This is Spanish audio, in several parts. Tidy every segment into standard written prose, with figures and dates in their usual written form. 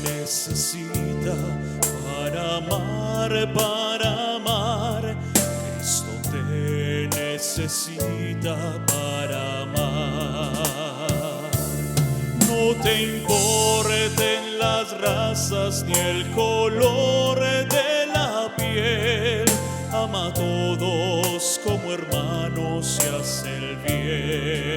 necesita para amar, para amar. Cristo te necesita para amar. No te importen las razas ni el color de la piel. Ama a todos como hermanos y haz el bien.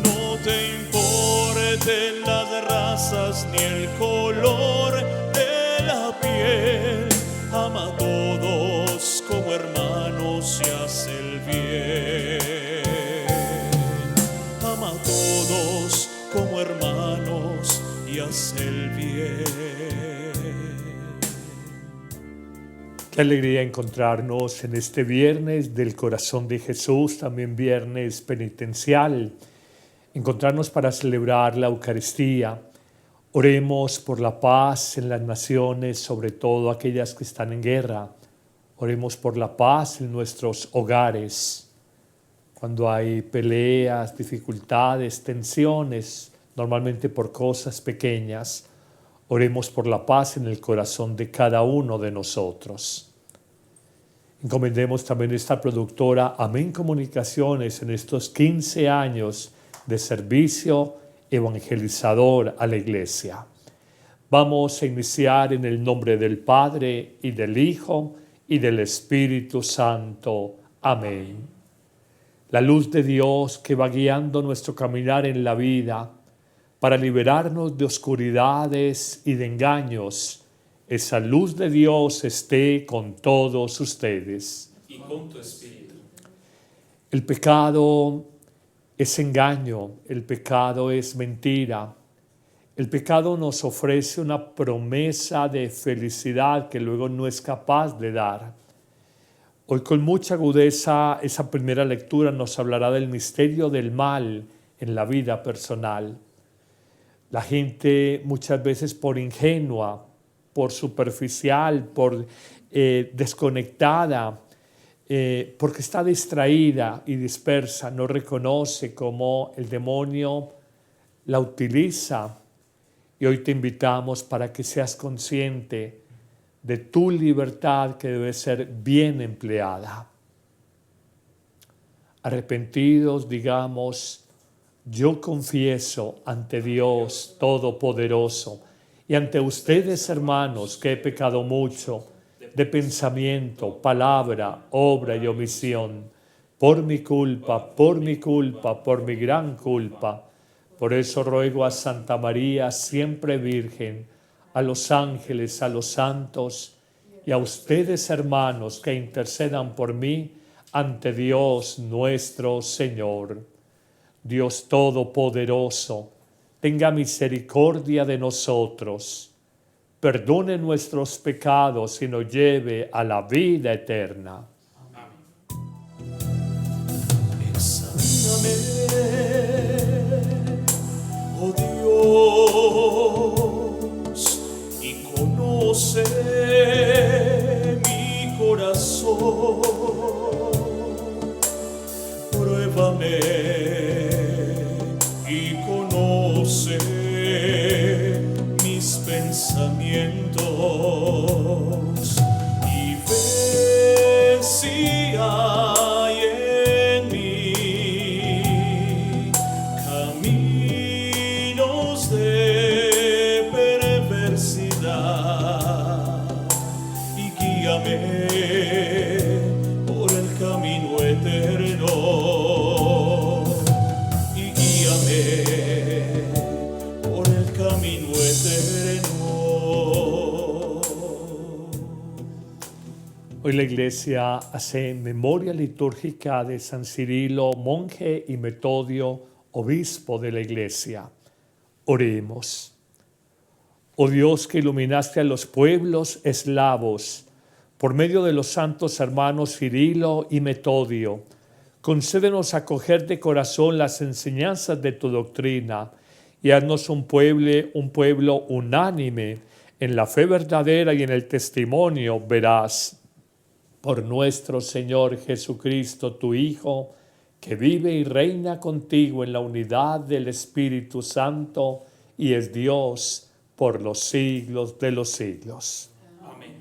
No te importen las razas ni el color de la piel. Ama a todos como hermanos y haz el bien. Ama a todos como hermanos y haz el bien. Qué alegría encontrarnos en este viernes del corazón de Jesús, también viernes penitencial. Encontrarnos para celebrar la Eucaristía. Oremos por la paz en las naciones, sobre todo aquellas que están en guerra. Oremos por la paz en nuestros hogares. Cuando hay peleas, dificultades, tensiones, normalmente por cosas pequeñas, oremos por la paz en el corazón de cada uno de nosotros. Encomendemos también a esta productora Amén Comunicaciones en estos 15 años de servicio evangelizador a la Iglesia. Vamos a iniciar en el nombre del Padre y del Hijo y del Espíritu Santo. Amén. La luz de Dios que va guiando nuestro caminar en la vida para liberarnos de oscuridades y de engaños, esa luz de Dios esté con todos ustedes. Y con tu espíritu. El pecado es engaño, el pecado es mentira. El pecado nos ofrece una promesa de felicidad que luego no es capaz de dar. Hoy con mucha agudeza esa primera lectura nos hablará del misterio del mal en la vida personal. La gente muchas veces por ingenua, por superficial, por desconectada, porque está distraída y dispersa, no reconoce cómo el demonio la utiliza. Y hoy te invitamos para que seas consciente de tu libertad que debe ser bien empleada. Arrepentidos, digamos: yo confieso ante Dios Todopoderoso y ante ustedes, hermanos, que he pecado mucho de pensamiento, palabra, obra y omisión, por mi culpa, por mi gran culpa. Por eso ruego a Santa María, siempre Virgen, a los ángeles, a los santos y a ustedes, hermanos, que intercedan por mí ante Dios nuestro Señor. Dios Todopoderoso, tenga misericordia de nosotros, perdone nuestros pecados y nos lleve a la vida eterna. Examíname, oh Dios, y conoce mi corazón. Pruébame y conoce mis pensamientos y ve si hay en mí caminos de perversidad y guíame por el camino eterno. Hoy la Iglesia hace memoria litúrgica de San Cirilo, monje, y Metodio, obispo de la Iglesia. Oremos. Oh Dios, que iluminaste a los pueblos eslavos por medio de los santos hermanos Cirilo y Metodio, concédenos acoger de corazón las enseñanzas de tu doctrina y haznos un pueblo unánime en la fe verdadera y en el testimonio veraz. Por nuestro Señor Jesucristo, tu Hijo, que vive y reina contigo en la unidad del Espíritu Santo y es Dios por los siglos de los siglos. Amén.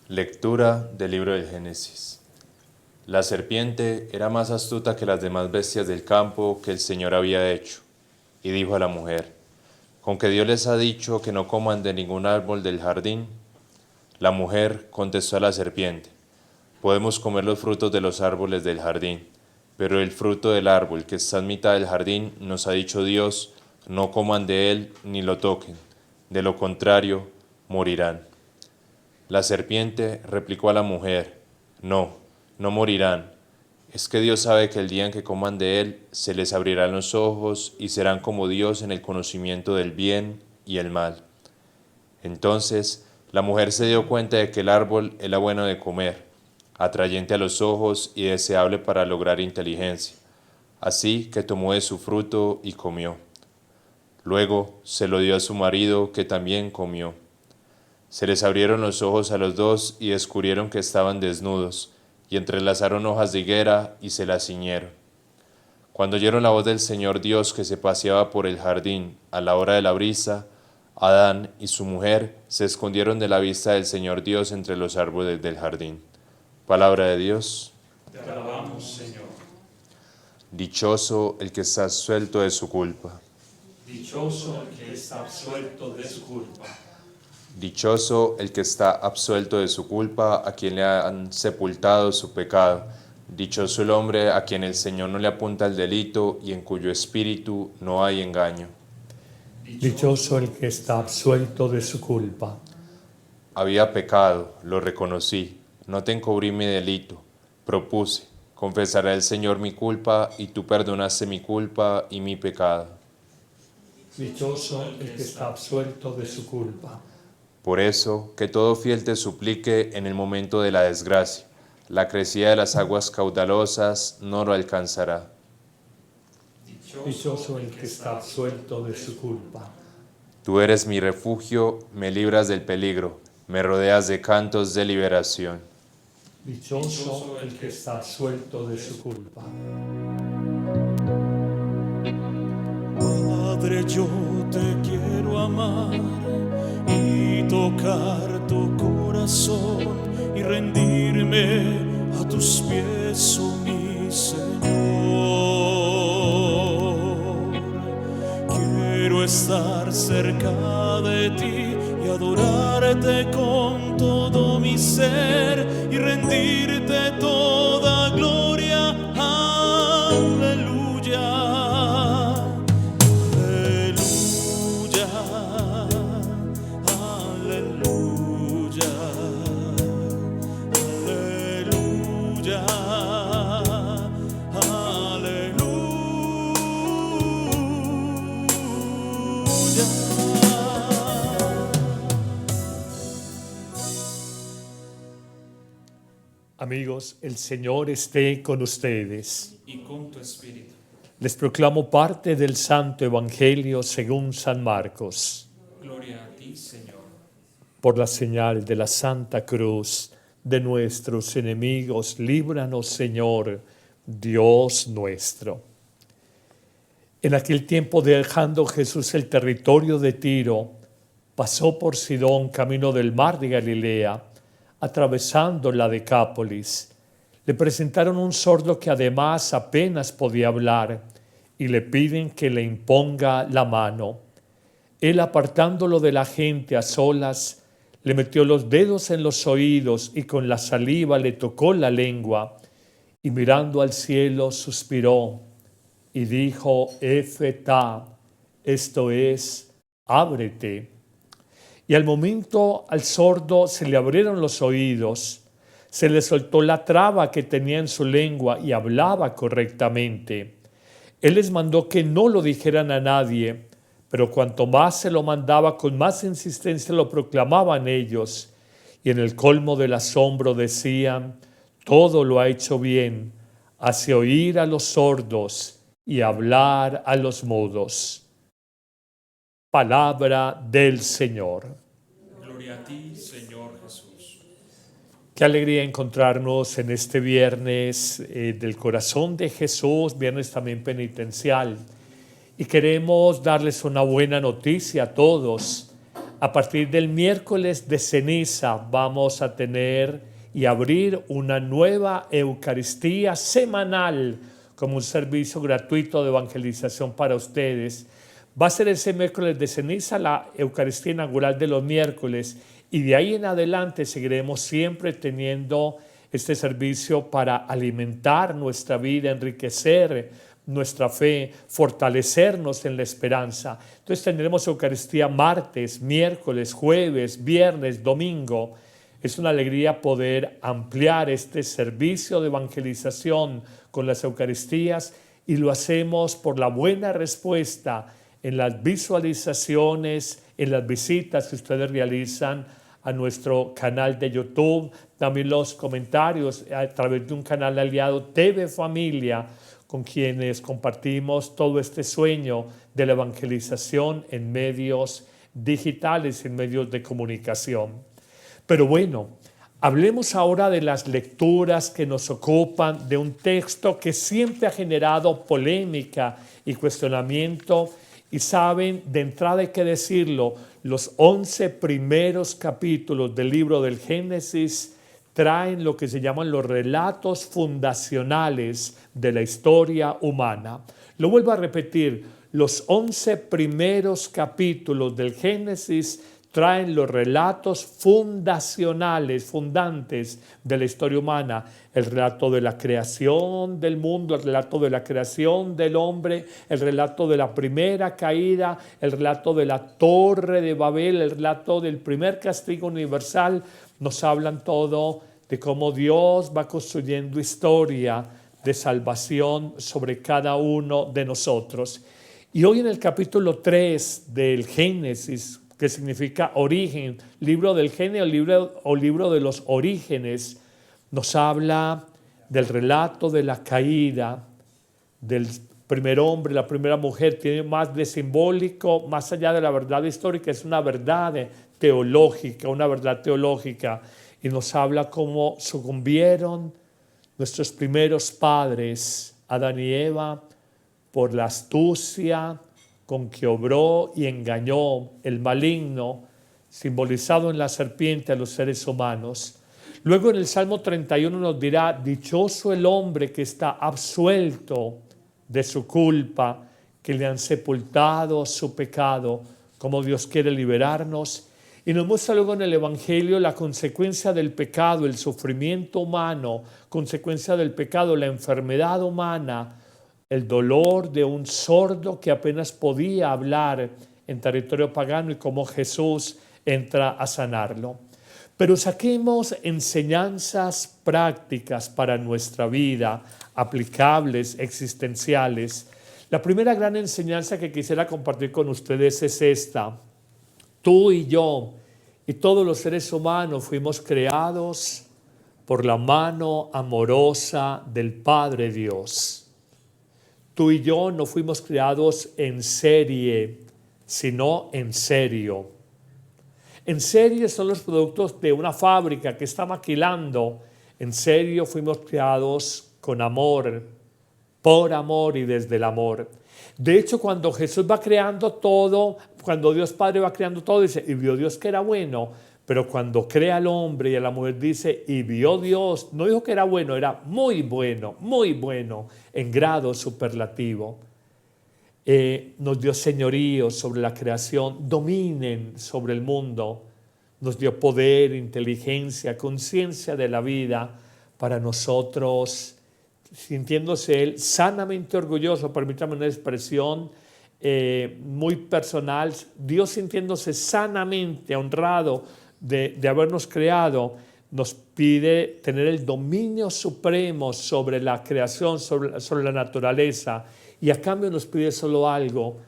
Lectura del libro del Génesis. La serpiente era más astuta que las demás bestias del campo que el Señor había hecho, y dijo a la mujer: ¿con que Dios les ha dicho que no coman de ningún árbol del jardín? La mujer contestó a la serpiente: podemos comer los frutos de los árboles del jardín, pero el fruto del árbol que está en mitad del jardín nos ha dicho Dios, no coman de él ni lo toquen, de lo contrario morirán. La serpiente replicó a la mujer: no morirán. Es que Dios sabe que el día en que coman de él, se les abrirán los ojos y serán como Dios en el conocimiento del bien y el mal. Entonces la mujer se dio cuenta de que el árbol era bueno de comer, atrayente a los ojos y deseable para lograr inteligencia. Así que tomó de su fruto y comió. Luego se lo dio a su marido, que también comió. Se les abrieron los ojos a los dos y descubrieron que estaban desnudos, y entrelazaron hojas de higuera y se las ciñeron. Cuando oyeron la voz del Señor Dios que se paseaba por el jardín a la hora de la brisa, Adán y su mujer se escondieron de la vista del Señor Dios entre los árboles del jardín. Palabra de Dios. Te alabamos, Señor. Dichoso el que está absuelto de su culpa. Dichoso el que está absuelto de su culpa. Dichoso el que está absuelto de su culpa, a quien le han sepultado su pecado. Dichoso el hombre a quien el Señor no le apunta el delito y en cuyo espíritu no hay engaño. Dichoso el que está absuelto de su culpa. Había pecado, lo reconocí, no te encubrí mi delito, propuse, confesaré al Señor mi culpa y tú perdonaste mi culpa y mi pecado. Dichoso el que está absuelto de su culpa. Por eso, que todo fiel te suplique en el momento de la desgracia. La crecida de las aguas caudalosas no lo alcanzará. Dichoso el que está absuelto de su culpa. Tú eres mi refugio, me libras del peligro, me rodeas de cantos de liberación. Dichoso el que está absuelto de su culpa. Padre, yo te quiero amar y tocar tu corazón y rendirme a tus pies, oh mi Señor. Quiero estar cerca de ti y adorarte con todo mi ser y rendirte toda gloria. Aleluya. Amigos, el Señor esté con ustedes. Y con tu espíritu. Les proclamo parte del Santo Evangelio según San Marcos. Gloria a ti, Señor. Por la señal de la Santa Cruz de nuestros enemigos, líbranos, Señor, Dios nuestro. En aquel tiempo, dejando Jesús el territorio de Tiro, pasó por Sidón, camino del mar de Galilea, atravesando la Decápolis. Le presentaron un sordo que además apenas podía hablar y le piden que le imponga la mano. Él, apartándolo de la gente a solas, le metió los dedos en los oídos y con la saliva le tocó la lengua y mirando al cielo suspiró y dijo: Efetá, esto es, ábrete. Y al momento al sordo se le abrieron los oídos, se le soltó la traba que tenía en su lengua y hablaba correctamente. Él les mandó que no lo dijeran a nadie, pero cuanto más se lo mandaba, con más insistencia lo proclamaban ellos. Y en el colmo del asombro decían: todo lo ha hecho bien, hace oír a los sordos y hablar a los mudos. Palabra del Señor. Gloria a ti, Señor Jesús. Qué alegría encontrarnos en este viernes del corazón de Jesús, viernes también penitencial. Y queremos darles una buena noticia a todos. A partir del miércoles de ceniza vamos a tener y abrir una nueva Eucaristía semanal como un servicio gratuito de evangelización para ustedes. Va a ser ese miércoles de ceniza la Eucaristía inaugural de los miércoles y de ahí en adelante seguiremos siempre teniendo este servicio para alimentar nuestra vida, enriquecer nuestra fe, fortalecernos en la esperanza. Entonces tendremos Eucaristía martes, miércoles, jueves, viernes, domingo. Es una alegría poder ampliar este servicio de evangelización con las Eucaristías y lo hacemos por la buena respuesta en las visualizaciones, en las visitas que ustedes realizan a nuestro canal de YouTube, también los comentarios a través de un canal aliado TV Familia, con quienes compartimos todo este sueño de la evangelización en medios digitales, en medios de comunicación. Pero bueno, hablemos ahora de las lecturas que nos ocupan, de un texto que siempre ha generado polémica y cuestionamiento. Y saben, de entrada hay que decirlo, los 11 primeros capítulos del libro del Génesis traen lo que se llaman los relatos fundacionales de la historia humana. Lo vuelvo a repetir, los 11 primeros capítulos del Génesis traen los relatos fundacionales, fundantes de la historia humana, el relato de la creación del mundo, el relato de la creación del hombre, el relato de la primera caída, el relato de la Torre de Babel, el relato del primer castigo universal. Nos hablan todo de cómo Dios va construyendo historia de salvación sobre cada uno de nosotros. Y hoy en el capítulo 3 del Génesis, que significa origen, libro del género o libro de los orígenes, nos habla del relato de la caída del primer hombre, la primera mujer. Tiene más de simbólico, más allá de la verdad histórica, es una verdad teológica, y nos habla cómo sucumbieron nuestros primeros padres, Adán y Eva, por la astucia con que obró y engañó el maligno, simbolizado en la serpiente, a los seres humanos. Luego en el Salmo 31 nos dirá, dichoso el hombre que está absuelto de su culpa, que le han sepultado su pecado, como Dios quiere liberarnos. Y nos muestra luego en el Evangelio la consecuencia del pecado, el sufrimiento humano, consecuencia del pecado, la enfermedad humana, el dolor de un sordo que apenas podía hablar en territorio pagano y cómo Jesús entra a sanarlo. Pero saquemos enseñanzas prácticas para nuestra vida, aplicables, existenciales. La primera gran enseñanza que quisiera compartir con ustedes es esta. Tú y yo y todos los seres humanos fuimos creados por la mano amorosa del Padre Dios. Tú y yo no fuimos creados en serie, sino en serio. En serie son los productos de una fábrica que está maquilando. En serio fuimos creados con amor, por amor y desde el amor. De hecho, cuando Jesús va creando todo, cuando Dios Padre va creando todo, dice, y vio Dios que era bueno. Pero cuando crea al hombre y a la mujer dice, y vio Dios, no dijo que era bueno, era muy bueno, en grado superlativo. Nos dio señorío sobre la creación, dominen sobre el mundo. Nos dio poder, inteligencia, conciencia de la vida para nosotros, sintiéndose Él sanamente orgulloso, permítame una expresión muy personal, Dios sintiéndose sanamente honrado de habernos creado, nos pide tener el dominio supremo sobre la creación, sobre la naturaleza, y a cambio nos pide solo algo: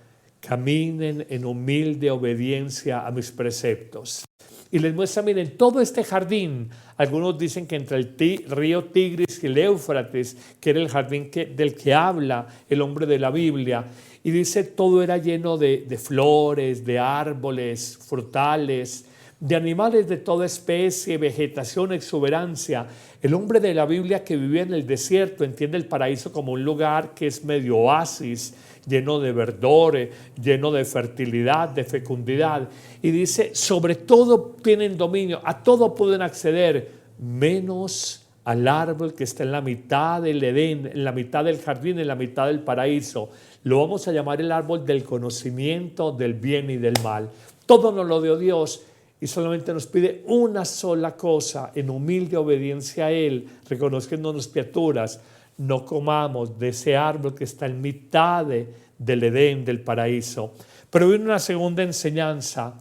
caminen en humilde obediencia a mis preceptos. Y les muestra, miren, todo este jardín, algunos dicen que entre el río Tigris y el Éufrates, que era el jardín del que habla el hombre de la Biblia, y dice todo era lleno de flores, de árboles, frutales, de animales de toda especie, vegetación, exuberancia. El hombre de la Biblia que vivía en el desierto entiende el paraíso como un lugar que es medio oasis, lleno de verdor, lleno de fertilidad, de fecundidad. Y dice, sobre todo tienen dominio, a todo pueden acceder, menos al árbol que está en la mitad del Edén, en la mitad del jardín, en la mitad del paraíso. Lo vamos a llamar el árbol del conocimiento del bien y del mal. Todo nos lo dio Dios y solamente nos pide una sola cosa, en humilde obediencia a Él, reconociéndonos criaturas. No comamos de ese árbol que está en mitad del Edén, del paraíso. Pero viene una segunda enseñanza.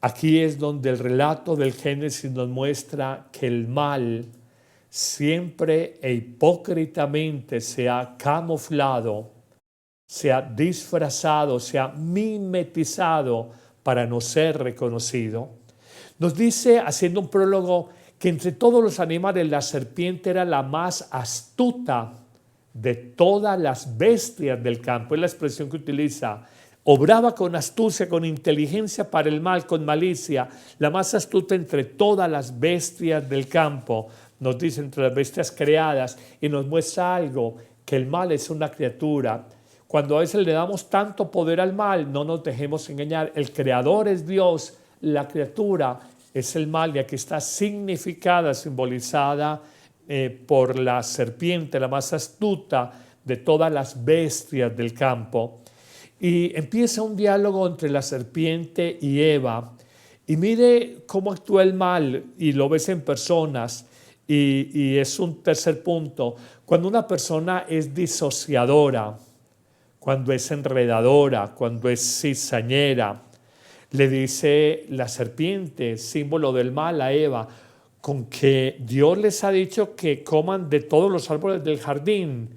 Aquí es donde el relato del Génesis nos muestra que el mal siempre e hipócritamente se ha camuflado, se ha disfrazado, se ha mimetizado para no ser reconocido. Nos dice, haciendo un prólogo, que entre todos los animales la serpiente era la más astuta de todas las bestias del campo. Es la expresión que utiliza. Obraba con astucia, con inteligencia para el mal, con malicia, la más astuta entre todas las bestias del campo. Nos dice entre las bestias creadas y nos muestra algo, que el mal es una criatura. Cuando a veces le damos tanto poder al mal, no nos dejemos engañar. El creador es Dios, la criatura es el mal, y aquí está significada, simbolizada por la serpiente, la más astuta de todas las bestias del campo. Y empieza un diálogo entre la serpiente y Eva. Y mire cómo actúa el mal, y lo ves en personas. Y es un tercer punto. Cuando una persona es disociadora, cuando es enredadora, cuando es cizañera, le dice la serpiente, símbolo del mal, a Eva, con que Dios les ha dicho que coman de todos los árboles del jardín.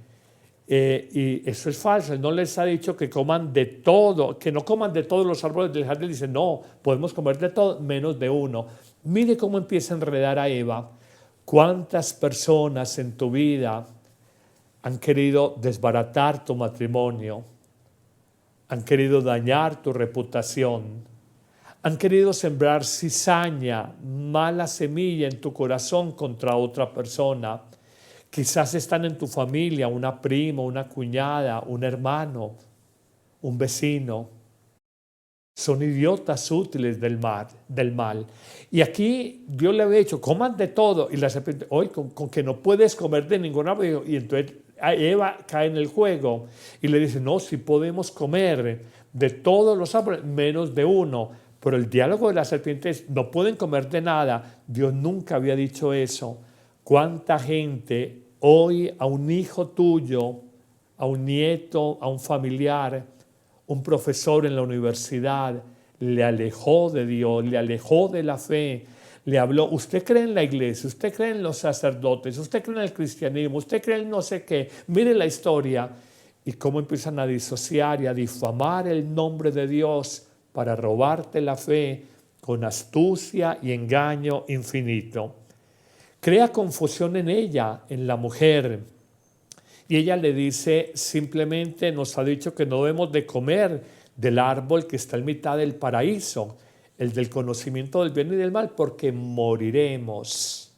Y eso es falso. Él no les ha dicho que coman de todo, que no coman de todos los árboles del jardín. Dice, no, podemos comer de todo, menos de uno. Mire cómo empieza a enredar a Eva. ¿Cuántas personas en tu vida han querido desbaratar tu matrimonio? Han querido dañar tu reputación. Han querido sembrar cizaña, mala semilla en tu corazón contra otra persona. Quizás están en tu familia, una prima, una cuñada, un hermano, un vecino. Son idiotas útiles del mal. Y aquí Dios le había dicho, coman de todo. Y la serpiente, hoy con que no puedes comer de ningún árbol. Y entonces Eva cae en el juego y le dice, no, si podemos comer de todos los árboles, menos de uno. Pero el diálogo de la serpiente es, no pueden comer de nada. Dios nunca había dicho eso. ¿Cuánta gente hoy a un hijo tuyo, a un nieto, a un familiar, un profesor en la universidad, le alejó de Dios, le alejó de la fe, le habló, usted cree en la iglesia, usted cree en los sacerdotes, usted cree en el cristianismo, usted cree en no sé qué, mire la historia y cómo empiezan a disociar y a difamar el nombre de Dios para robarte la fe con astucia y engaño infinito. Crea confusión en ella, en la mujer. Y ella le dice, simplemente nos ha dicho que no debemos de comer del árbol que está en mitad del paraíso, el del conocimiento del bien y del mal, porque moriremos.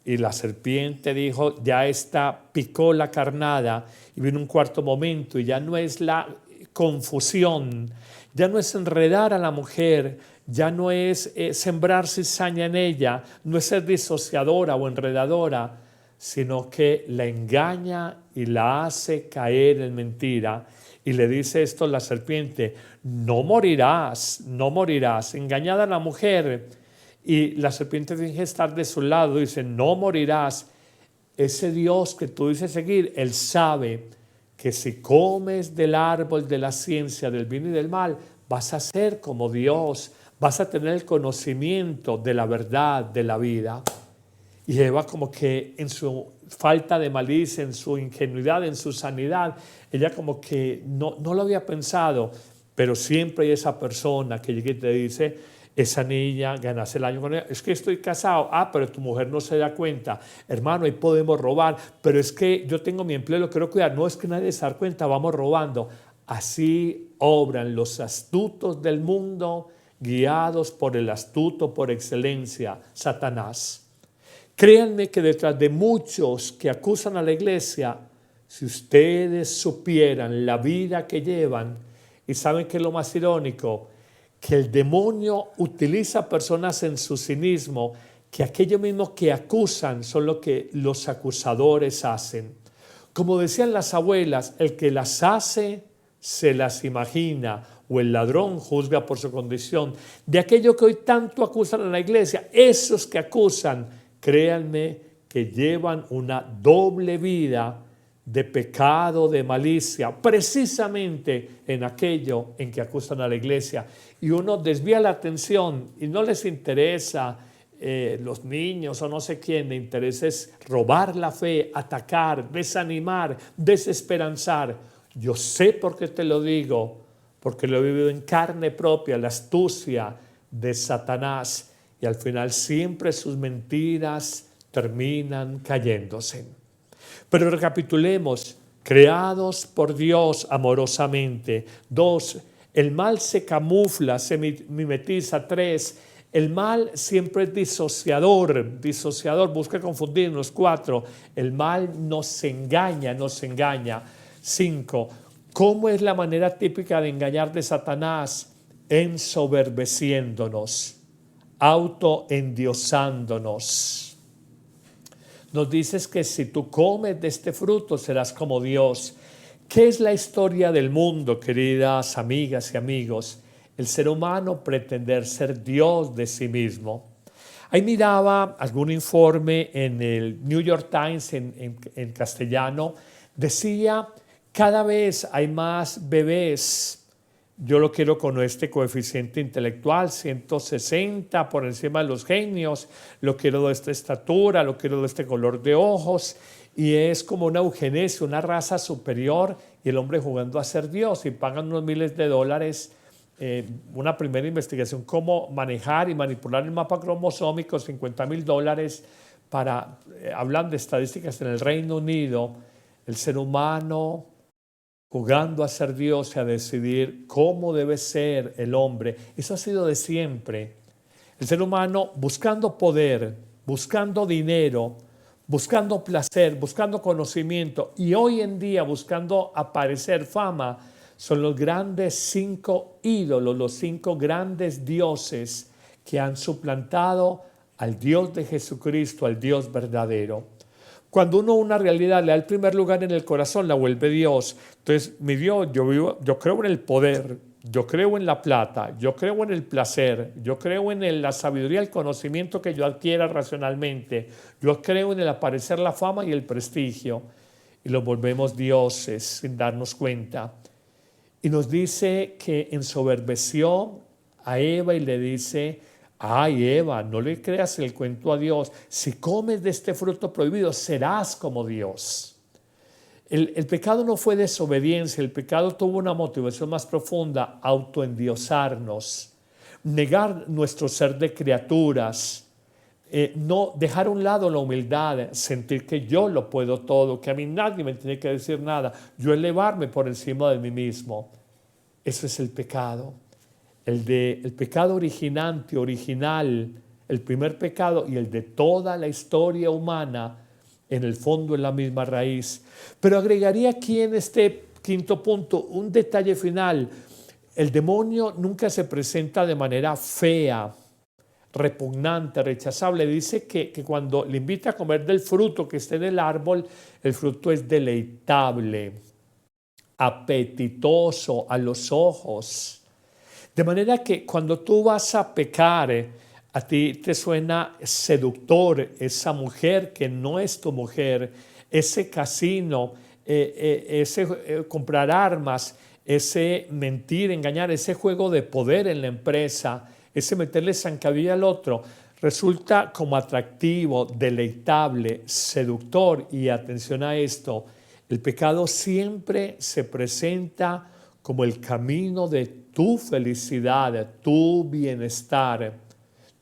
Y la serpiente dijo, ya está, picó la carnada, y viene un cuarto momento, y ya no es la confusión, ya no es enredar a la mujer, ya no es sembrar cizaña en ella, no es ser disociadora o enredadora, sino que la engaña y la hace caer en mentira. Y le dice esto la serpiente, no morirás, no morirás. Engañada la mujer, y la serpiente finge estar de su lado, dice, no morirás. Ese Dios que tú dices seguir, Él sabe que si comes del árbol de la ciencia, del bien y del mal, vas a ser como Dios, vas a tener el conocimiento de la verdad, de la vida. Y Eva, como que en su falta de malicia, en su ingenuidad, en su sanidad, ella como que no lo había pensado, pero siempre hay esa persona que llega y te dice, esa niña, ganas el año con ella, es que estoy casado, pero tu mujer no se da cuenta, hermano, ahí podemos robar, pero es que yo tengo mi empleo, lo quiero cuidar, no es que nadie se da cuenta, vamos robando. Así obran los astutos del mundo guiados por el astuto por excelencia, Satanás. Créanme que detrás de muchos que acusan a la iglesia, si ustedes supieran la vida que llevan, y saben que es lo más irónico, que el demonio utiliza personas en su cinismo, que aquello mismo que acusan son lo que los acusadores hacen. Como decían las abuelas, el que las hace se las imagina, o el ladrón juzga por su condición. De aquello que hoy tanto acusan a la iglesia, esos que acusan, créanme que llevan una doble vida de pecado, de malicia, precisamente en aquello en que acusan a la iglesia. Y uno desvía la atención y no les interesa los niños o no sé quién, le interesa es robar la fe, atacar, desanimar, desesperanzar. Yo sé por qué te lo digo, porque lo he vivido en carne propia, la astucia de Satanás, y al final siempre sus mentiras terminan cayéndose. Pero recapitulemos: creados por Dios amorosamente. 2, el mal se camufla, se mimetiza. 3, el mal siempre es disociador, busca confundirnos. 4, el mal nos engaña. 5, ¿cómo es la manera típica de engañar de Satanás? Ensoberbeciéndonos, autoendiosándonos. Nos dices que si tú comes de este fruto serás como Dios. ¿Qué es la historia del mundo, queridas amigas y amigos? El ser humano pretender ser Dios de sí mismo. Ahí miraba algún informe en el New York Times en castellano. Decía, cada vez hay más bebés. Yo lo quiero con este coeficiente intelectual, 160 por encima de los genios, lo quiero de esta estatura, lo quiero de este color de ojos, y es como una eugenesia, una raza superior, y el hombre jugando a ser Dios, y pagan unos miles de dólares, una primera investigación, cómo manejar y manipular el mapa cromosómico, $50,000 para, hablan de estadísticas en el Reino Unido, el ser humano jugando a ser Dios y a decidir cómo debe ser el hombre. Eso ha sido de siempre. El ser humano buscando poder, buscando dinero, buscando placer, buscando conocimiento y hoy en día buscando aparecer, fama, son los grandes 5 ídolos, los 5 grandes dioses que han suplantado al Dios de Jesucristo, al Dios verdadero. Cuando uno una realidad le da el primer lugar en el corazón, la vuelve Dios. Entonces, mi Dios, yo creo en el poder, yo creo en la plata, yo creo en el placer, yo creo en la sabiduría, el conocimiento que yo adquiera racionalmente, yo creo en el aparecer, la fama y el prestigio. Y los volvemos dioses sin darnos cuenta. Y nos dice que ensoberbeció a Eva y le dice: ay, Eva, no le creas el cuento a Dios. Si comes de este fruto prohibido, serás como Dios. El pecado no fue desobediencia, el pecado tuvo una motivación más profunda: autoendiosarnos, negar nuestro ser de criaturas, no dejar a un lado la humildad, sentir que yo lo puedo todo, que a mí nadie me tiene que decir nada, yo elevarme por encima de mí mismo. Eso es el pecado. El pecado original, el primer pecado, y el de toda la historia humana, en el fondo es la misma raíz. Pero agregaría aquí en este quinto punto un detalle final. El demonio nunca se presenta de manera fea, repugnante, rechazable. Dice que cuando le invita a comer del fruto que esté en el árbol, el fruto es deleitable, apetitoso a los ojos. De manera que cuando tú vas a pecar, a ti te suena seductor esa mujer que no es tu mujer, ese casino, ese comprar armas, ese mentir, engañar, ese juego de poder en la empresa, ese meterle zancadilla al otro, resulta como atractivo, deleitable, seductor. Y atención a esto, el pecado siempre se presenta como el camino de tu felicidad, tu bienestar,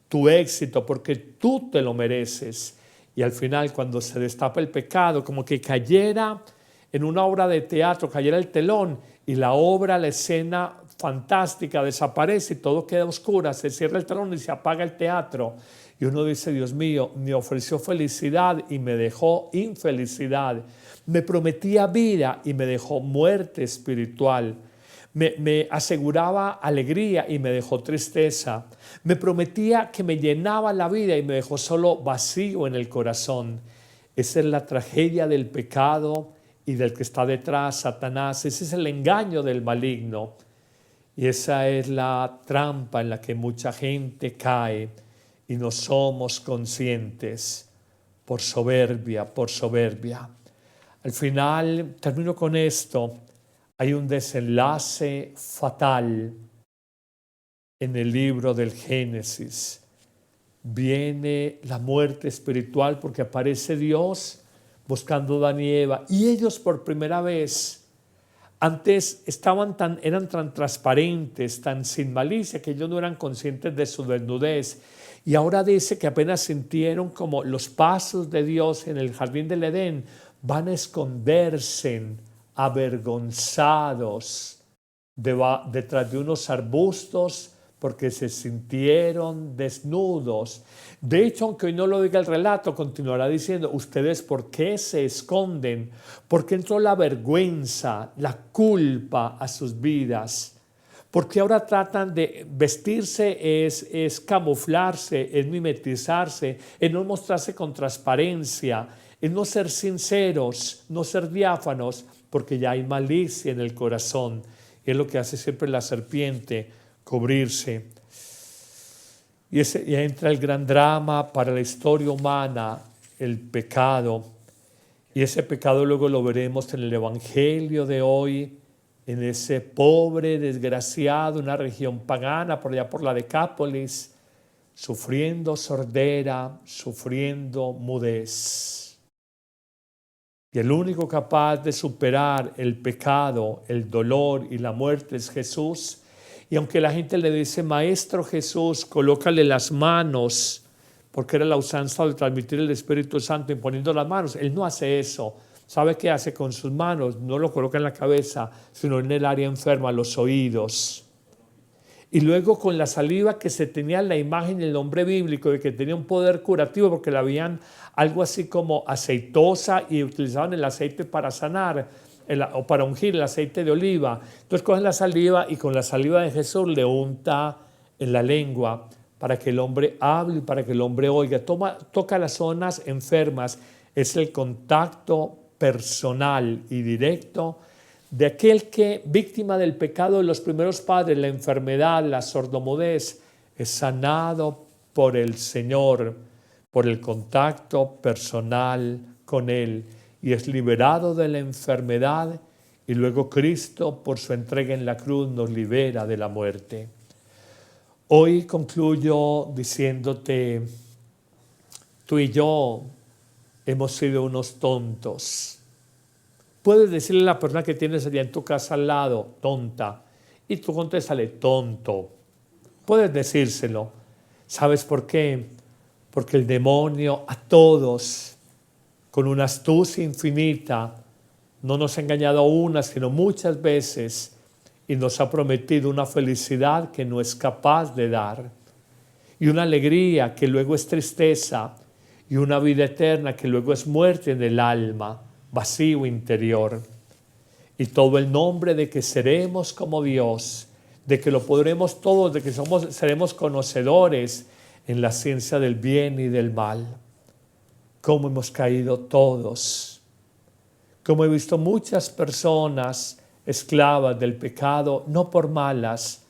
tu éxito, porque tú te lo mereces. Y al final, cuando se destapa el pecado, como que cayera en una obra de teatro, cayera el telón y la obra, la escena fantástica desaparece y todo queda oscura, se cierra el telón y se apaga el teatro. Y uno dice, Dios mío, me ofreció felicidad y me dejó infelicidad. Me prometía vida y me dejó muerte espiritual. Me aseguraba alegría y me dejó tristeza. Me prometía que me llenaba la vida y me dejó solo vacío en el corazón. Esa es la tragedia del pecado y del que está detrás, Satanás. Ese es el engaño del maligno. Y esa es la trampa en la que mucha gente cae y no somos conscientes por soberbia, por soberbia. Al final, termino con esto, hay un desenlace fatal en el libro del Génesis. Viene la muerte espiritual porque aparece Dios buscando a Adán y Eva. Y ellos por primera vez, antes eran tan transparentes, tan sin malicia, que ellos no eran conscientes de su desnudez. Y ahora dice que apenas sintieron como los pasos de Dios en el jardín del Edén, van a esconderse avergonzados detrás de unos arbustos porque se sintieron desnudos. De hecho, aunque hoy no lo diga el relato, continuará diciendo, ustedes ¿por qué se esconden? ¿Por qué entró la vergüenza, la culpa a sus vidas? Porque ahora tratan de vestirse, es camuflarse, es mimetizarse, es no mostrarse con transparencia, es no ser sinceros, no ser diáfanos, porque ya hay malicia en el corazón. Es lo que hace siempre la serpiente, cubrirse. Y entra el gran drama para la historia humana, el pecado. Y ese pecado luego lo veremos en el Evangelio de hoy, en ese pobre desgraciado, una región pagana, por allá por la Decápolis, sufriendo sordera, sufriendo mudez. Y el único capaz de superar el pecado, el dolor y la muerte es Jesús. Y aunque la gente le dice, Maestro Jesús, colócale las manos, porque era la usanza de transmitir el Espíritu Santo imponiendo las manos, él no hace eso. ¿Sabe qué hace con sus manos? No lo coloca en la cabeza, sino en el área enferma, los oídos. Y luego con la saliva que se tenía la imagen del nombre bíblico de que tenía un poder curativo porque la habían algo así como aceitosa y utilizaban el aceite para sanar o para ungir, el aceite de oliva. Entonces cogen la saliva y con la saliva de Jesús le unta en la lengua para que el hombre hable y para que el hombre oiga. Toca las zonas enfermas. Es el contacto personal y directo de aquel que, víctima del pecado de los primeros padres, la enfermedad, la sordomudez, es sanado por el Señor, por el contacto personal con Él, y es liberado de la enfermedad, y luego Cristo, por su entrega en la cruz, nos libera de la muerte. Hoy concluyo diciéndote, tú y yo hemos sido unos tontos. Puedes decirle a la persona que tienes allá en tu casa al lado, tonta, y tú contéstale, tonto. Puedes decírselo. ¿Sabes por qué? Porque el demonio a todos, con una astucia infinita, no nos ha engañado una, sino muchas veces, y nos ha prometido una felicidad que no es capaz de dar, y una alegría que luego es tristeza, y una vida eterna que luego es muerte en el alma, vacío interior. Y todo el nombre de que seremos como Dios, de que lo podremos todos, de que seremos conocedores en la ciencia del bien y del mal. Cómo hemos caído todos. Como he visto muchas personas esclavas del pecado, no por malas,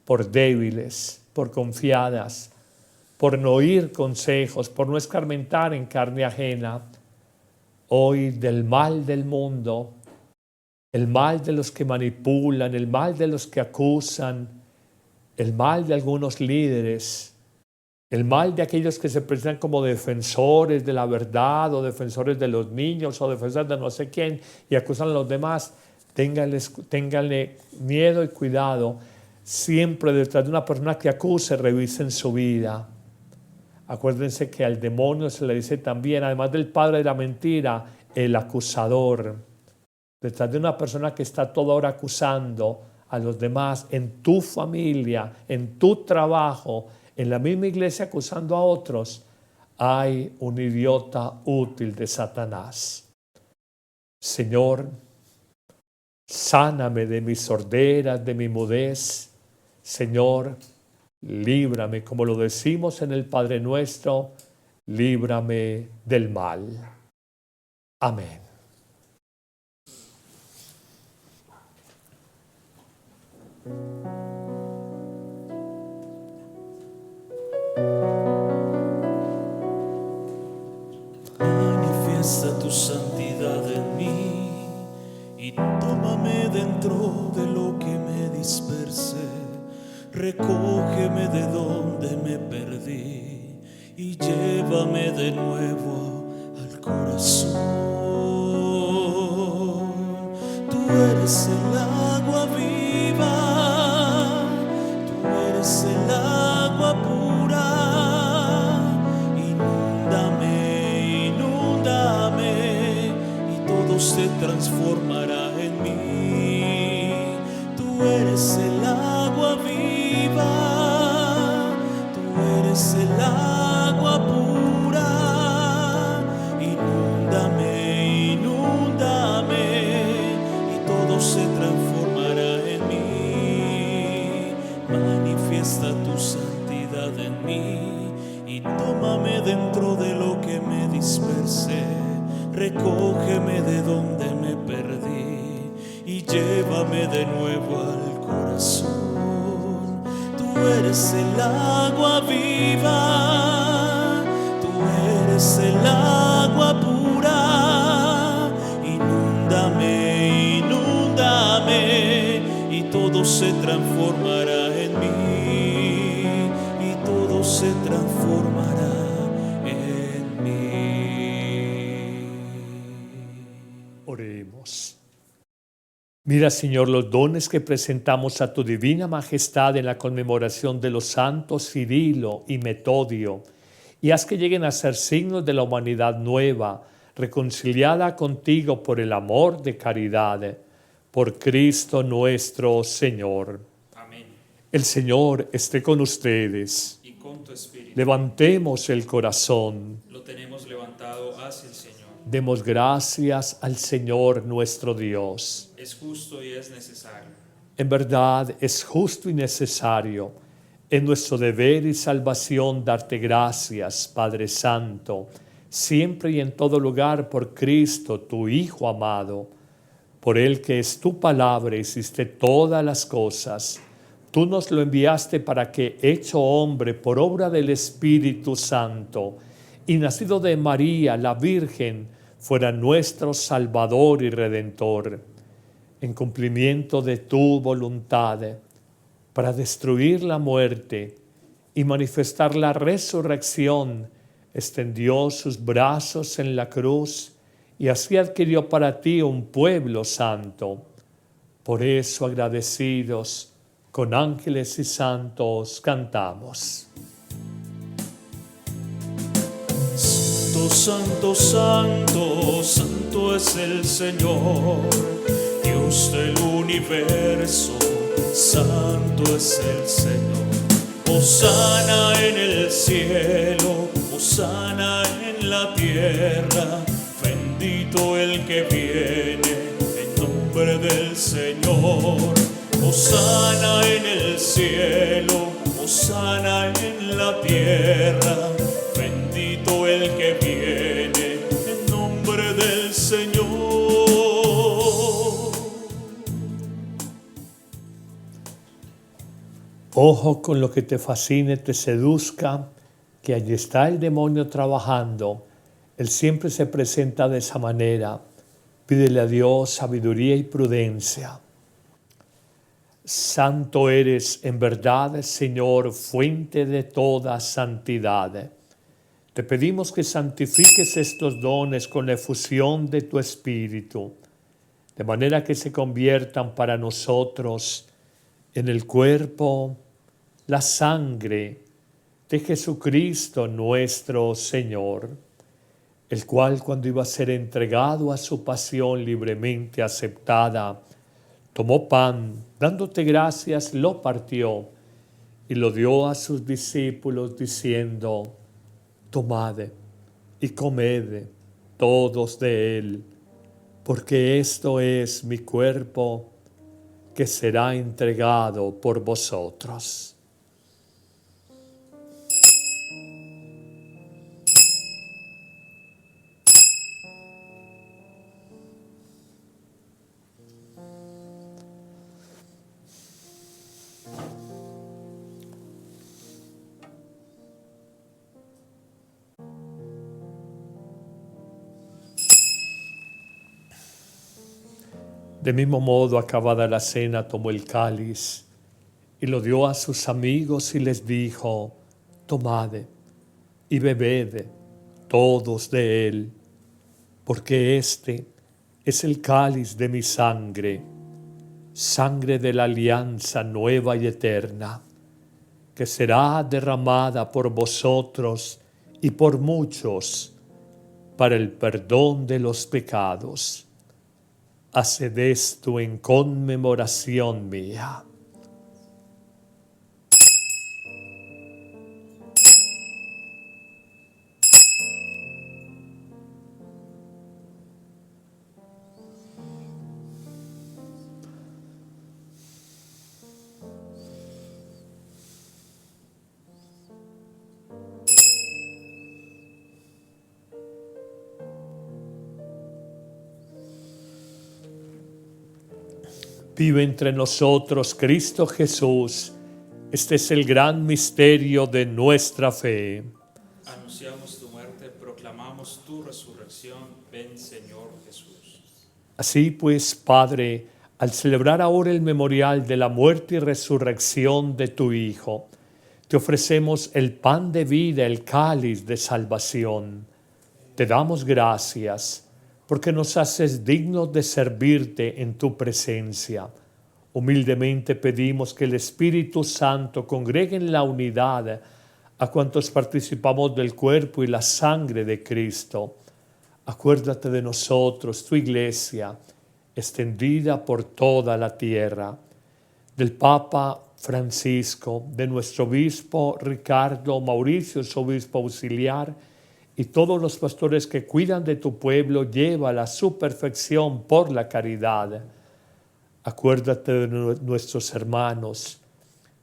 por débiles, por confiadas, por no oír consejos, por no escarmentar en carne ajena. Hoy del mal del mundo, el mal de los que manipulan, el mal de los que acusan, el mal de algunos líderes, el mal de aquellos que se presentan como defensores de la verdad o defensores de los niños o defensores de no sé quién y acusan a los demás, ténganle miedo y cuidado. Siempre detrás de una persona que acuse, revisen su vida. Acuérdense que al demonio se le dice también, además del padre de la mentira, el acusador. Detrás de una persona que está toda hora acusando, a los demás, en tu familia, en tu trabajo, en la misma iglesia acusando a otros, hay un idiota útil de Satanás. Señor, sáname de mis sorderas, de mi mudez. Señor, líbrame, como lo decimos en el Padre Nuestro, líbrame del mal. Amén. Manifiesta tu santidad en mí y tómame dentro de lo que me dispersé. Recógeme de donde me perdí y llévame de nuevo al corazón. Tú eres el agua viva, tú eres el agua pura. Inúndame, inúndame y todo se transformará en mí. Tú eres el agua viva, tú eres el agua pura. Inúndame, inúndame y todo se transformará en mí. Manifiesta tu santidad en mí y tómame dentro de lo que me dispersé. Recógeme de donde me perdí y llévame de nuevo al corazón. Tú eres el agua viva, tú eres el agua pura. Inúndame, inúndame y todo se transformará en mí, y todo se transformará en mí. Oremos. Mira, Señor, los dones que presentamos a tu divina majestad en la conmemoración de los santos Cirilo y Metodio, y haz que lleguen a ser signos de la humanidad nueva, reconciliada contigo por el amor de caridad, por Cristo nuestro Señor. Amén. El Señor esté con ustedes. Y con tu espíritu. Levantemos el corazón. Lo tenemos levantado hacia el Señor. Demos gracias al Señor nuestro Dios. Es justo y es necesario. En verdad es justo y necesario, es nuestro deber y salvación darte gracias, Padre Santo, siempre y en todo lugar por Cristo, tu Hijo amado. Por Él que es tu palabra, hiciste todas las cosas. Tú nos lo enviaste para que, hecho hombre por obra del Espíritu Santo, y nacido de María, la Virgen, fuera nuestro Salvador y Redentor, en cumplimiento de tu voluntad, para destruir la muerte y manifestar la resurrección, extendió sus brazos en la cruz y así adquirió para ti un pueblo santo. Por eso, agradecidos, con ángeles y santos cantamos. Santo, santo, santo es el Señor, Dios del universo, santo es el Señor. Hosana en el cielo, hosana en la tierra, bendito el que viene en nombre del Señor. Hosana en el cielo, hosana en la tierra, bendito el que viene en nombre del Señor. Ojo con lo que te fascine, te seduzca, que allí está el demonio trabajando. Él siempre se presenta de esa manera. Pídele a Dios sabiduría y prudencia. Santo eres en verdad, Señor, fuente de toda santidad. Te pedimos que santifiques estos dones con la efusión de tu Espíritu, de manera que se conviertan para nosotros en el cuerpo, la sangre de Jesucristo nuestro Señor, el cual, cuando iba a ser entregado a su pasión libremente aceptada, tomó pan, dándote gracias, lo partió y lo dio a sus discípulos diciendo, tomad y comed todos de él, porque esto es mi cuerpo que será entregado por vosotros. De mismo modo, acabada la cena, tomó el cáliz y lo dio a sus amigos y les dijo, tomad y bebed todos de él, porque este es el cáliz de mi sangre, sangre de la alianza nueva y eterna, que será derramada por vosotros y por muchos para el perdón de los pecados. Haced esto en conmemoración mía. Vive entre nosotros Cristo Jesús. Este es el gran misterio de nuestra fe. Anunciamos tu muerte, proclamamos tu resurrección. Ven, Señor Jesús. Así pues, Padre, al celebrar ahora el memorial de la muerte y resurrección de tu Hijo, te ofrecemos el pan de vida, el cáliz de salvación. Te damos gracias porque nos haces dignos de servirte en tu presencia. Humildemente pedimos que el Espíritu Santo congregue en la unidad a cuantos participamos del cuerpo y la sangre de Cristo. Acuérdate de nosotros, tu Iglesia, extendida por toda la tierra, del Papa Francisco, de nuestro obispo Ricardo Mauricio, su obispo auxiliar, y todos los pastores que cuidan de tu pueblo, llévala a su perfección por la caridad. Acuérdate de nuestros hermanos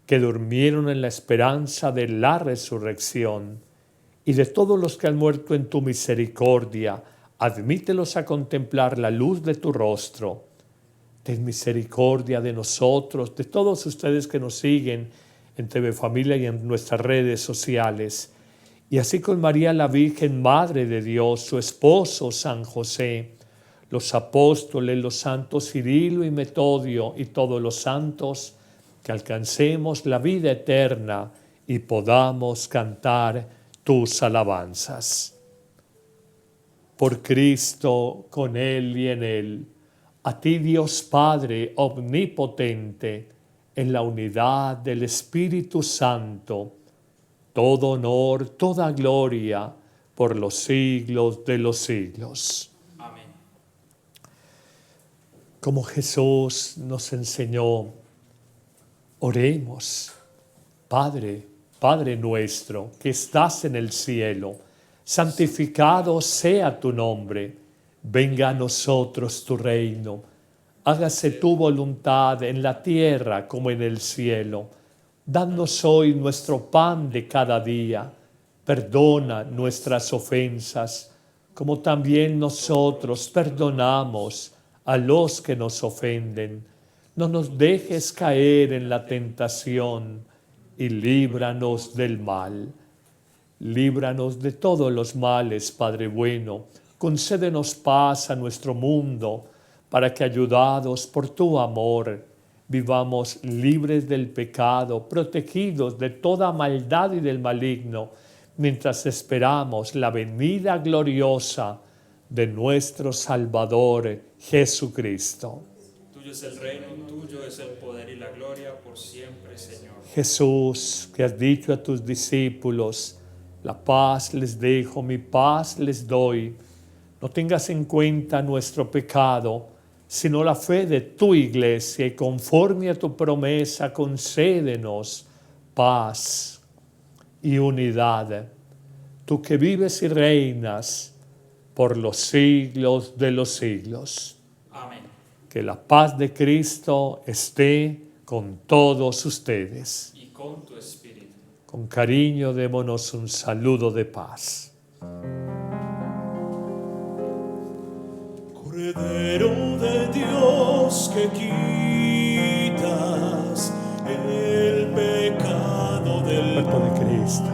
que durmieron en la esperanza de la resurrección y de todos los que han muerto en tu misericordia. Admítelos a contemplar la luz de tu rostro. Ten misericordia de nosotros, de todos ustedes que nos siguen en TV Familia y en nuestras redes sociales. Y así con María la Virgen, Madre de Dios, su esposo San José, los apóstoles, los santos Cirilo y Metodio y todos los santos, que alcancemos la vida eterna y podamos cantar tus alabanzas. Por Cristo, con Él y en Él, a ti Dios Padre omnipotente, en la unidad del Espíritu Santo, todo honor, toda gloria, por los siglos de los siglos. Amén. Como Jesús nos enseñó, oremos. Padre, Padre nuestro, que estás en el cielo, santificado sea tu nombre. Venga a nosotros tu reino. Hágase tu voluntad en la tierra como en el cielo. Danos hoy nuestro pan de cada día. Perdona nuestras ofensas, como también nosotros perdonamos a los que nos ofenden. No nos dejes caer en la tentación y líbranos del mal. Líbranos de todos los males, Padre bueno. Concédenos paz a nuestro mundo, para que, ayudados por tu amor, vivamos libres del pecado, protegidos de toda maldad y del maligno, mientras esperamos la venida gloriosa de nuestro Salvador Jesucristo. Tuyo es el reino, tuyo es el poder y la gloria por siempre, Señor. Jesús, que has dicho a tus discípulos, la paz les dejo, mi paz les doy. No tengas en cuenta nuestro pecado, sino la fe de tu iglesia, y conforme a tu promesa concédenos paz y unidad. Tú que vives y reinas por los siglos de los siglos. Amén. Que la paz de Cristo esté con todos ustedes. Y con tu espíritu. Con cariño démonos un saludo de paz. Cordero de Dios que quitas el pecado del Cuerpo de Cristo.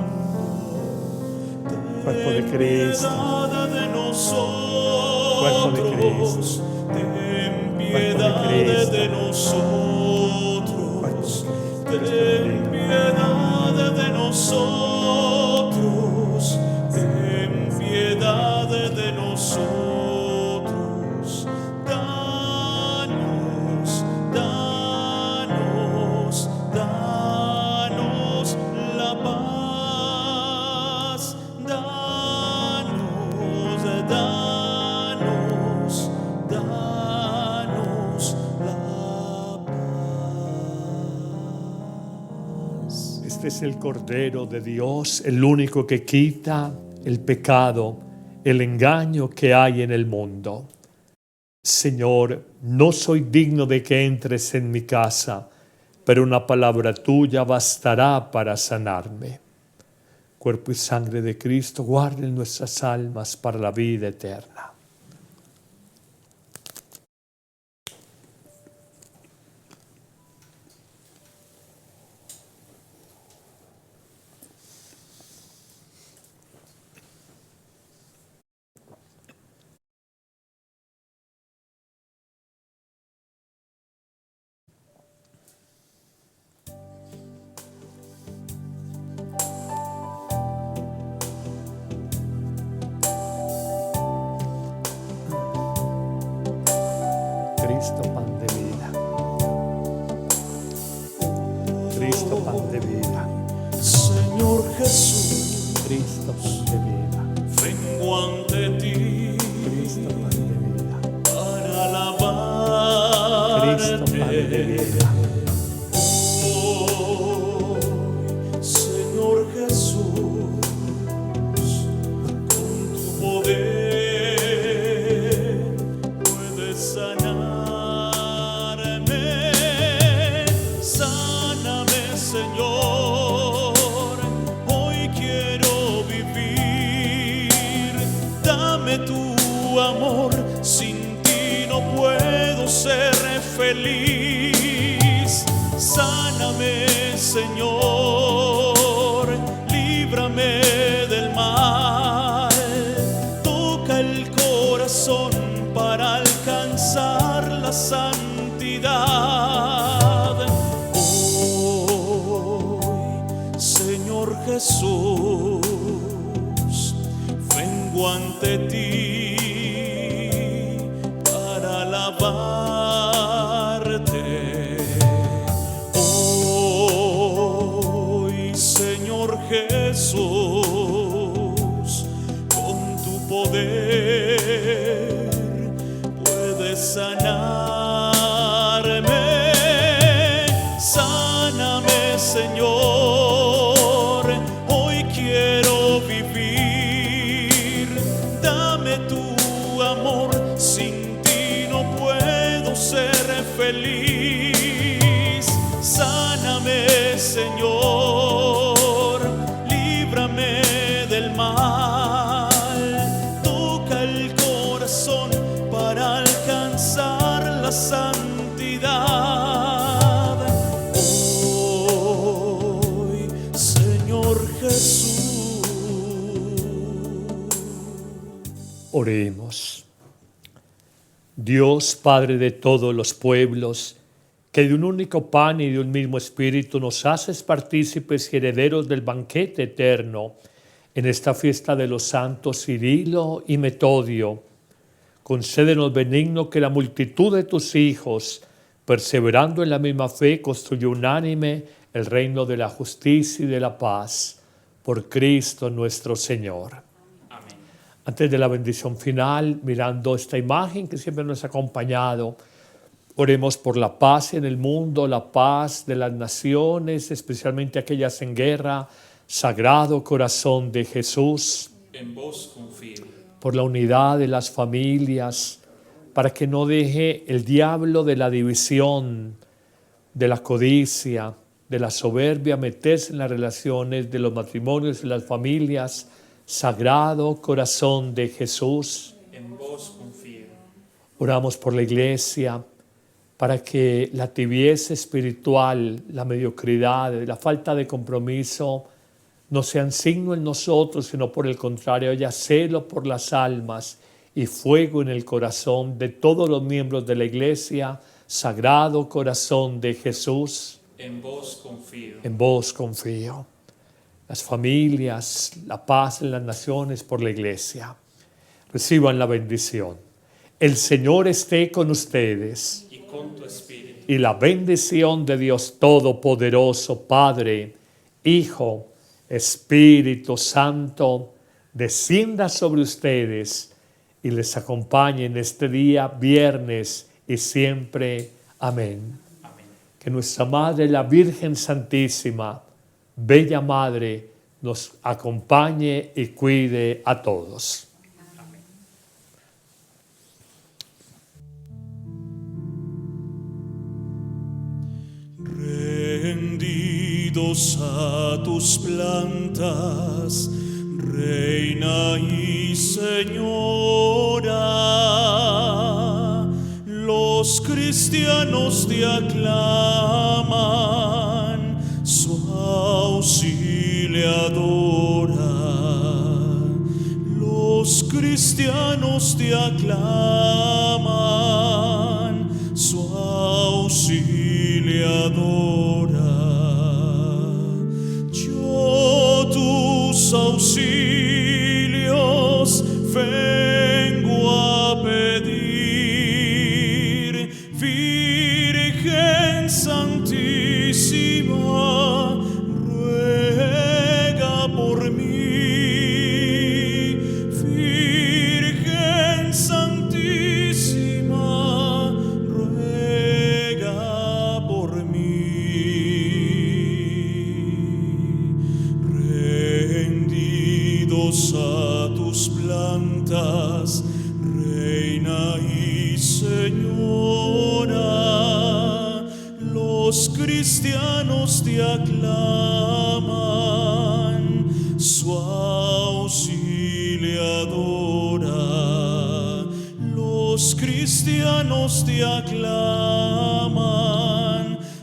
Cuerpo de Cristo. piedad de nosotros. Cuerpo de Cristo. Ten Cuerpo de piedad Cristo. de nosotros. Cuerpo de Cristo. Ten piedad de nosotros. Ten piedad de nosotros. Danos, danos, danos la paz. Danos, danos, danos la paz. Este es el Cordero de Dios, el único que quita el pecado, el engaño que hay en el mundo. Señor, no soy digno de que entres en mi casa, pero una palabra tuya bastará para sanarme. Cuerpo y sangre de Cristo, guarden nuestras almas para la vida eterna. Cristo, pan de vida. Cristo, pan de vida. Señor Jesús, Cristo, pan de vida. vengo ante ti Cristo, pan de vida. para alabarte. Cristo, pan de vida. Oh, Señor Jesús, con tu poder puedes sanarme. Sáname, Señor, hoy quiero vivir. Dame tu amor, sin ti no puedo ser feliz. Sáname, Señor, líbrame del mal. Toca el corazón para alcanzar la santidad. Hoy, Señor Jesús, vengo ante ti para alabarte. Hoy, Señor Jesús, con tu poder puedes sanarme. Sáname, Señor, hoy quiero vivir. Dame tu amor, sin ti no puedo ser feliz. Sáname, Señor, líbrame del mal. Toca el corazón para alcanzar la santidad. Hoy, Señor Jesús. Oremos. Dios, Padre de todos los pueblos, que de un único pan y de un mismo espíritu nos haces partícipes y herederos del banquete eterno en esta fiesta de los santos Cirilo y Metodio. Concédenos benigno que la multitud de tus hijos, perseverando en la misma fe, construya unánime el reino de la justicia y de la paz. Por Cristo nuestro Señor. Amén. Antes de la bendición final, mirando esta imagen que siempre nos ha acompañado, oremos por la paz en el mundo, la paz de las naciones, especialmente aquellas en guerra. Sagrado Corazón de Jesús, En vos confío. por la unidad de las familias, para que no deje el diablo de la división, de la codicia, de la soberbia, meterse en las relaciones de los matrimonios y las familias. Sagrado Corazón de Jesús, En vos confío. oramos por la Iglesia, para que la tibieza espiritual, la mediocridad, la falta de compromiso no sean signo en nosotros, sino por el contrario, haya celo por las almas y fuego en el corazón de todos los miembros de la Iglesia. Sagrado Corazón de Jesús, En vos confío. en vos confío. Las familias, la paz en las naciones por la Iglesia. Reciban la bendición. El Señor esté con ustedes. Y con tu espíritu. Y la bendición de Dios Todopoderoso, Padre, Hijo, Espíritu Santo, descienda sobre ustedes y les acompañe en este día, viernes y siempre. Amén. Amén. Que nuestra Madre, la Virgen Santísima, Bella Madre, nos acompañe y cuide a todos. Rendidos a tus plantas, Reina y Señora, los cristianos te aclaman, su auxiliadora. Los cristianos te aclaman, su auxiliadora. Yo tus auxilios vengo a pedir, Virgen Santísima, ruega por mí. Virgen Santísima, ruega por mí. Rendidos a tus plantas, Reina y Señora, los cristianos te aclaman, su auxiliadora. Los cristianos te aclaman,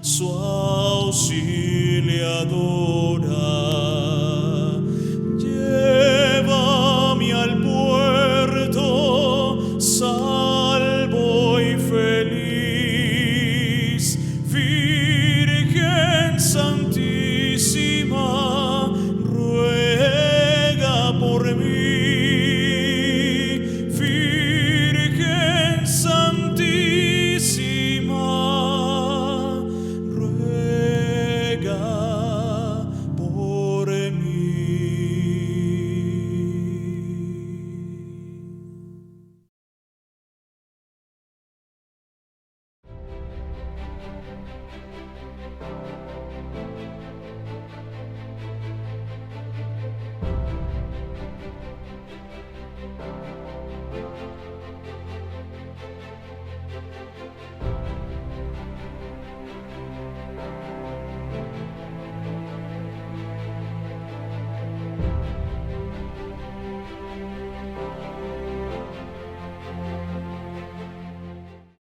su auxiliadora.